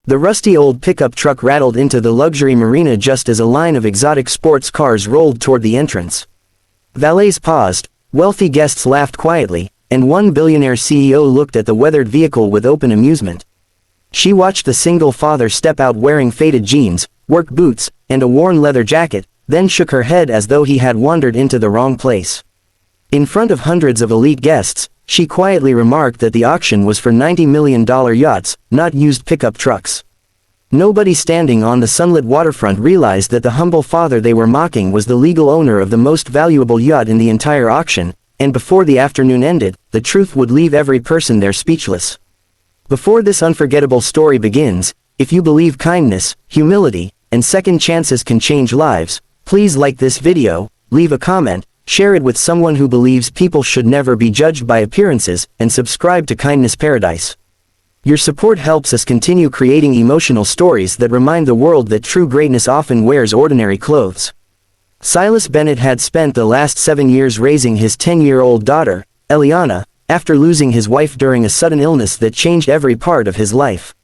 The rusty old pickup truck rattled into the luxury marina just as a line of exotic sports cars rolled toward the entrance. Valets paused, wealthy guests laughed quietly, and one billionaire CEO looked at the weathered vehicle with open amusement. She watched the single father step out wearing faded jeans, work boots, and a worn leather jacket, then shook her head as though he had wandered into the wrong place. In front of hundreds of elite guests, she quietly remarked that the auction was for $90 million yachts, not used pickup trucks. Nobody standing on the sunlit waterfront realized that the humble father they were mocking was the legal owner of the most valuable yacht in the entire auction, and before the afternoon ended, the truth would leave every person there speechless. Before this unforgettable story begins, if you believe kindness, humility, and second chances can change lives, please like this video, leave a comment, share it with someone who believes people should never be judged by appearances, and subscribe to Kindness Paradise. Your support helps us continue creating emotional stories that remind the world that true greatness often wears ordinary clothes. Silas Bennett had spent the last 7 years raising his 10-year-old daughter, Eliana, after losing his wife during a sudden illness that changed every part of his life.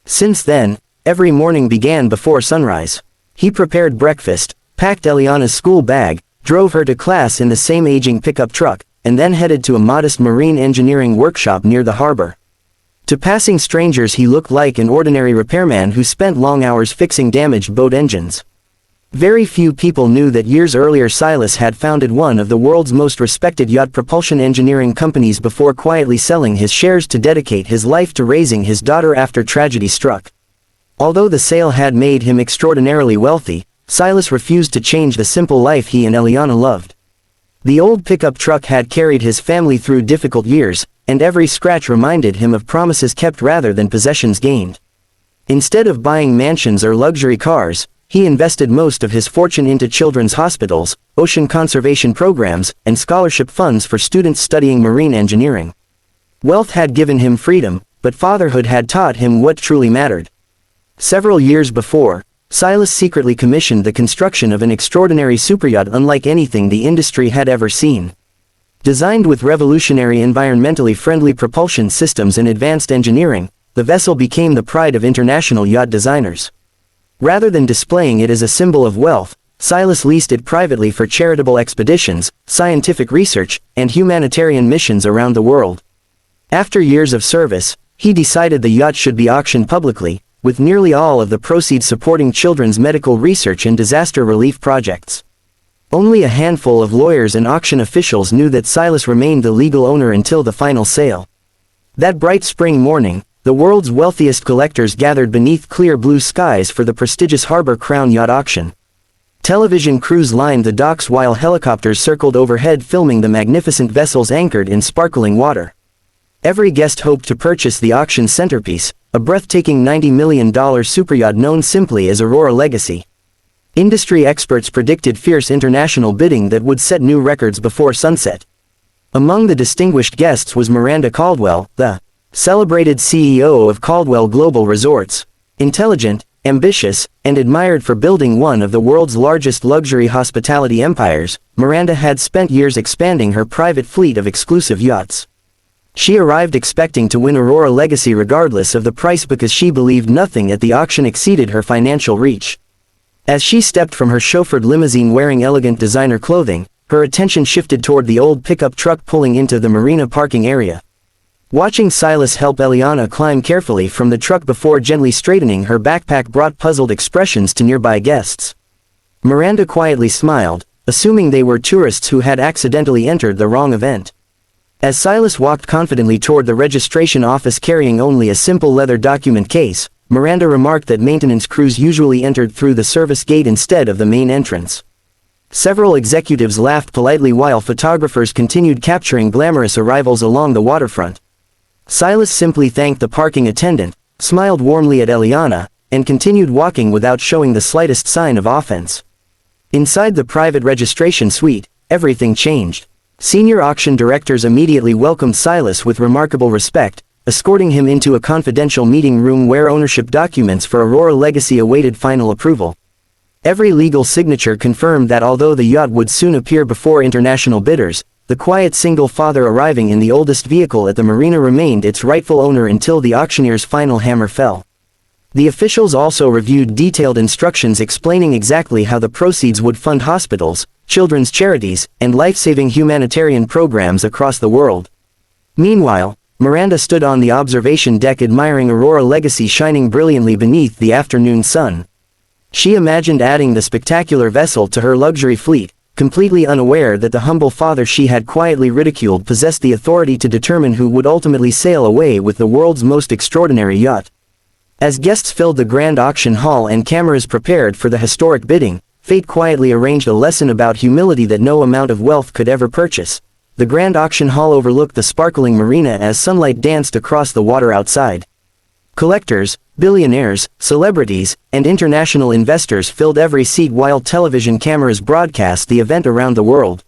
Since then, every morning began before sunrise. He prepared breakfast, packed Eliana's school bag, drove her to class in the same aging pickup truck, and then headed to a modest marine engineering workshop near the harbor. To passing strangers he looked like an ordinary repairman who spent long hours fixing damaged boat engines. Very few people knew that years earlier Silas had founded one of the world's most respected yacht propulsion engineering companies before quietly selling his shares to dedicate his life to raising his daughter after tragedy struck. Although the sale had made him extraordinarily wealthy, Silas refused to change the simple life he and Eliana loved. The old pickup truck had carried his family through difficult years, and every scratch reminded him of promises kept rather than possessions gained. Instead of buying mansions or luxury cars, he invested most of his fortune into children's hospitals, ocean conservation programs, and scholarship funds for students studying marine engineering. Wealth had given him freedom, but fatherhood had taught him what truly mattered. Several years before, Silas secretly commissioned the construction of an extraordinary superyacht unlike anything the industry had ever seen. Designed with revolutionary environmentally friendly propulsion systems and advanced engineering, the vessel became the pride of international yacht designers. Rather than displaying it as a symbol of wealth, Silas leased it privately for charitable expeditions, scientific research, and humanitarian missions around the world. After years of service, he decided the yacht should be auctioned publicly, with nearly all of the proceeds supporting children's medical research and disaster relief projects. Only a handful of lawyers and auction officials knew that Silas remained the legal owner until the final sale. That bright spring morning, the world's wealthiest collectors gathered beneath clear blue skies for the prestigious Harbor Crown Yacht Auction. Television crews lined the docks while helicopters circled overhead filming the magnificent vessels anchored in sparkling water. Every guest hoped to purchase the auction centerpiece, a breathtaking $90 million superyacht known simply as Aurora Legacy. Industry experts predicted fierce international bidding that would set new records before sunset. Among the distinguished guests was Miranda Caldwell, the celebrated CEO of Caldwell Global Resorts. Intelligent, ambitious, and admired for building one of the world's largest luxury hospitality empires, Miranda had spent years expanding her private fleet of exclusive yachts. She arrived expecting to win Aurora Legacy regardless of the price because she believed nothing at the auction exceeded her financial reach. As she stepped from her chauffeured limousine wearing elegant designer clothing, her attention shifted toward the old pickup truck pulling into the marina parking area. Watching Silas help Eliana climb carefully from the truck before gently straightening her backpack brought puzzled expressions to nearby guests. Miranda quietly smiled, assuming they were tourists who had accidentally entered the wrong event. As Silas walked confidently toward the registration office carrying only a simple leather document case, Miranda remarked that maintenance crews usually entered through the service gate instead of the main entrance. Several executives laughed politely while photographers continued capturing glamorous arrivals along the waterfront. Silas simply thanked the parking attendant, smiled warmly at Eliana, and continued walking without showing the slightest sign of offense. Inside the private registration suite, everything changed. Senior auction directors immediately welcomed Silas with remarkable respect, escorting him into a confidential meeting room where ownership documents for Aurora Legacy awaited final approval. Every legal signature confirmed that although the yacht would soon appear before international bidders, the quiet single father arriving in the oldest vehicle at the marina remained its rightful owner until the auctioneer's final hammer fell. The officials also reviewed detailed instructions explaining exactly how the proceeds would fund hospitals, children's charities, and life-saving humanitarian programs across the world. Meanwhile, Miranda stood on the observation deck admiring Aurora Legacy shining brilliantly beneath the afternoon sun. She imagined adding the spectacular vessel to her luxury fleet, completely unaware that the humble father she had quietly ridiculed possessed the authority to determine who would ultimately sail away with the world's most extraordinary yacht. As guests filled the grand auction hall and cameras prepared for the historic bidding, fate quietly arranged a lesson about humility that no amount of wealth could ever purchase. The grand auction hall overlooked the sparkling marina as sunlight danced across the water outside. Collectors, billionaires, celebrities, and international investors filled every seat while television cameras broadcast the event around the world.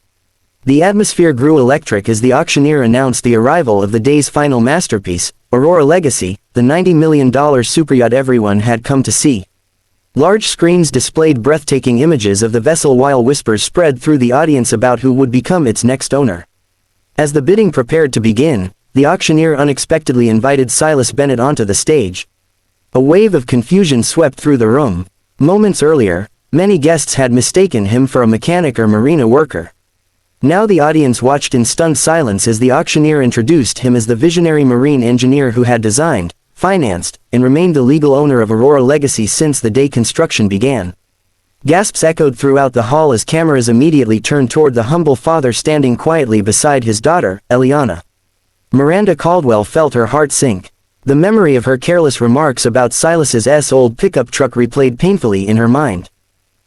The atmosphere grew electric as the auctioneer announced the arrival of the day's final masterpiece, Aurora Legacy, the $90 million superyacht everyone had come to see. Large screens displayed breathtaking images of the vessel while whispers spread through the audience about who would become its next owner. As the bidding prepared to begin, the auctioneer unexpectedly invited Silas Bennett onto the stage. A wave of confusion swept through the room. Moments earlier, many guests had mistaken him for a mechanic or marina worker. Now the audience watched in stunned silence as the auctioneer introduced him as the visionary marine engineer who had designed, financed, and remained the legal owner of Aurora Legacy since the day construction began. Gasps echoed throughout the hall as cameras immediately turned toward the humble father standing quietly beside his daughter, Eliana. Miranda Caldwell felt her heart sink. The memory of her careless remarks about Silas's old pickup truck replayed painfully in her mind.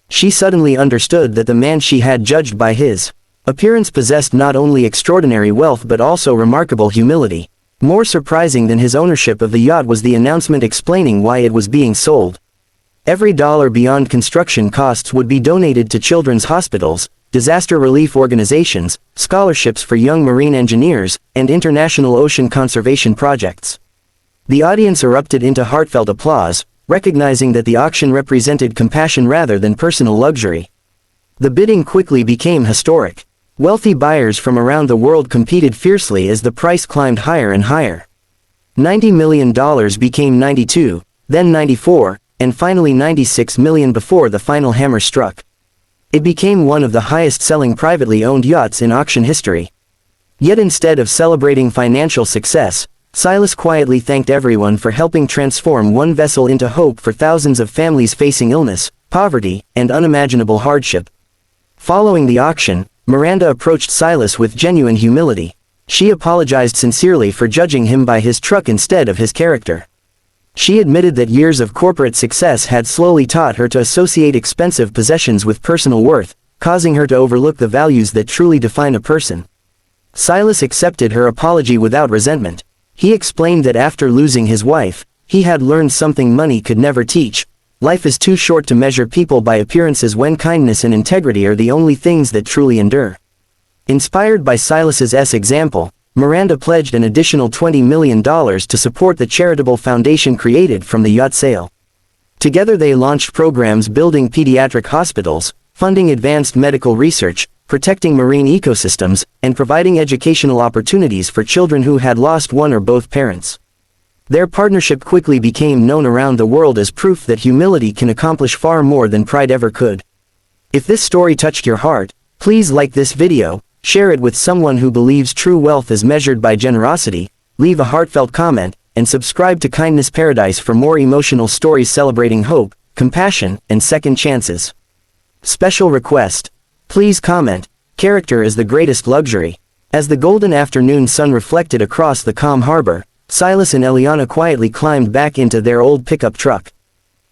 She suddenly understood that the man she had judged by his appearance possessed not only extraordinary wealth but also remarkable humility. More surprising than his ownership of the yacht was the announcement explaining why it was being sold. Every dollar beyond construction costs would be donated to children's hospitals, disaster relief organizations, scholarships for young marine engineers, and international ocean conservation projects. The audience erupted into heartfelt applause, recognizing that the auction represented compassion rather than personal luxury. The bidding quickly became historic. Wealthy buyers from around the world competed fiercely as the price climbed higher and higher. $90 million became 92, then 94, and finally 96 million before the final hammer struck. It became one of the highest-selling privately owned yachts in auction history. Yet instead of celebrating financial success, Silas quietly thanked everyone for helping transform one vessel into hope for thousands of families facing illness, poverty, and unimaginable hardship. Following the auction, Miranda approached Silas with genuine humility. She apologized sincerely for judging him by his truck instead of his character. She admitted that years of corporate success had slowly taught her to associate expensive possessions with personal worth, causing her to overlook the values that truly define a person. Silas accepted her apology without resentment. He explained that after losing his wife, he had learned something money could never teach. Life is too short to measure people by appearances when kindness and integrity are the only things that truly endure. Inspired by Silas's example, Miranda pledged an additional $20 million to support the charitable foundation created from the yacht sale. Together they launched programs building pediatric hospitals, funding advanced medical research, protecting marine ecosystems, and providing educational opportunities for children who had lost one or both parents. Their partnership quickly became known around the world as proof that humility can accomplish far more than pride ever could. If this story touched your heart, please like this video, share it with someone who believes true wealth is measured by generosity, leave a heartfelt comment, and subscribe to Kindness Paradise for more emotional stories celebrating hope, compassion, and second chances. Special request. Please comment, character is the greatest luxury. As the golden afternoon sun reflected across the calm harbor, Silas and Eliana quietly climbed back into their old pickup truck.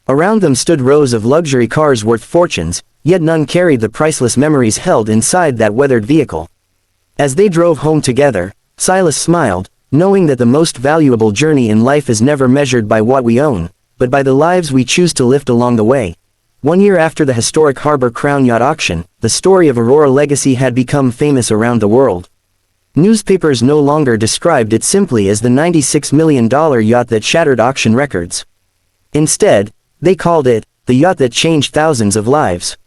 Around them stood rows of luxury cars worth fortunes, yet none carried the priceless memories held inside that weathered vehicle. As they drove home together, Silas smiled, knowing that the most valuable journey in life is never measured by what we own, but by the lives we choose to lift along the way. 1 year after the historic Harbor Crown Yacht auction, the story of Aurora Legacy had become famous around the world. Newspapers no longer described it simply as the $96 million yacht that shattered auction records. Instead, they called it the yacht that changed thousands of lives.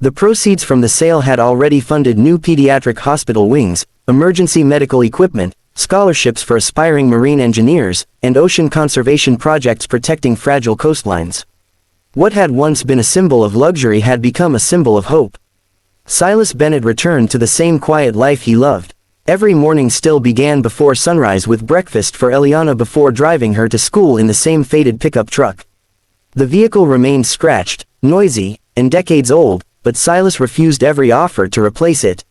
The proceeds from the sale had already funded new pediatric hospital wings, emergency medical equipment, scholarships for aspiring marine engineers, and ocean conservation projects protecting fragile coastlines. What had once been a symbol of luxury had become a symbol of hope. Silas Bennett returned to the same quiet life he loved. Every morning still began before sunrise with breakfast for Eliana before driving her to school in the same faded pickup truck. The vehicle remained scratched, noisy, and decades old, but Silas refused every offer to replace it.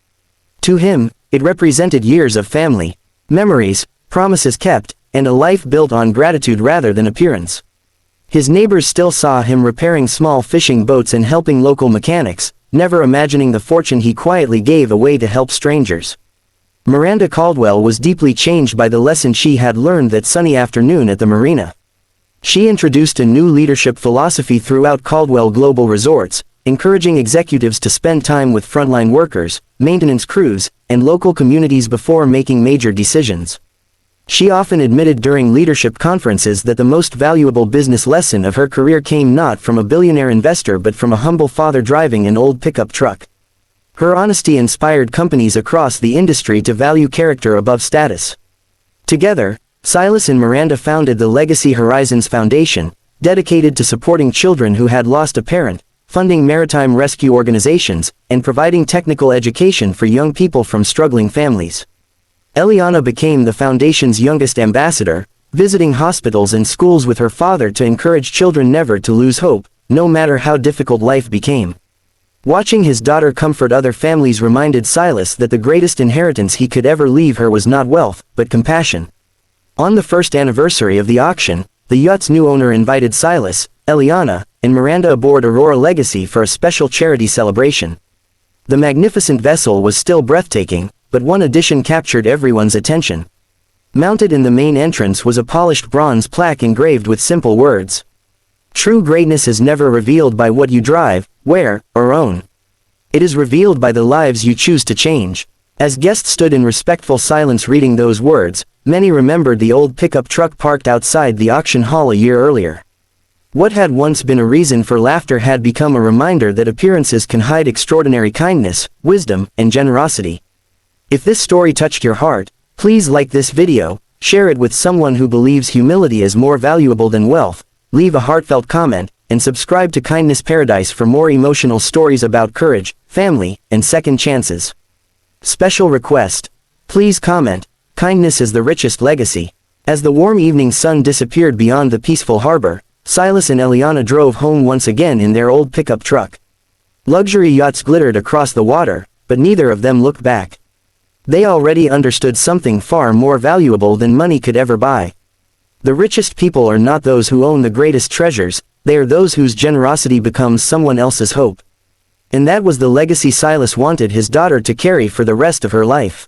To him, it represented years of family, memories, promises kept, and a life built on gratitude rather than appearance. His neighbors still saw him repairing small fishing boats and helping local mechanics, never imagining the fortune he quietly gave away to help strangers. Miranda Caldwell was deeply changed by the lesson she had learned that sunny afternoon at the marina. She introduced a new leadership philosophy throughout Caldwell Global Resorts, encouraging executives to spend time with frontline workers, maintenance crews, and local communities before making major decisions. She often admitted during leadership conferences that the most valuable business lesson of her career came not from a billionaire investor but from a humble father driving an old pickup truck. Her honesty inspired companies across the industry to value character above status. Together, Silas and Miranda founded the Legacy Horizons Foundation, dedicated to supporting children who had lost a parent, funding maritime rescue organizations, and providing technical education for young people from struggling families. Eliana became the foundation's youngest ambassador, visiting hospitals and schools with her father to encourage children never to lose hope, no matter how difficult life became. Watching his daughter comfort other families reminded Silas that the greatest inheritance he could ever leave her was not wealth, but compassion. On the first anniversary of the auction, the yacht's new owner invited Silas, Eliana, and Miranda aboard Aurora Legacy for a special charity celebration. The magnificent vessel was still breathtaking, but one addition captured everyone's attention. Mounted in the main entrance was a polished bronze plaque engraved with simple words. True greatness is never revealed by what you drive, wear, or own. It is revealed by the lives you choose to change. As guests stood in respectful silence reading those words, many remembered the old pickup truck parked outside the auction hall a year earlier. What had once been a reason for laughter had become a reminder that appearances can hide extraordinary kindness, wisdom, and generosity. If this story touched your heart, please like this video, share it with someone who believes humility is more valuable than wealth, leave a heartfelt comment, and subscribe to Kindness Paradise for more emotional stories about courage, family, and second chances. Special request. Please comment, kindness is the richest legacy. As the warm evening sun disappeared beyond the peaceful harbor, Silas and Eliana drove home once again in their old pickup truck. Luxury yachts glittered across the water, but neither of them looked back. They already understood something far more valuable than money could ever buy. The richest people are not those who own the greatest treasures, they are those whose generosity becomes someone else's hope. And that was the legacy Silas wanted his daughter to carry for the rest of her life.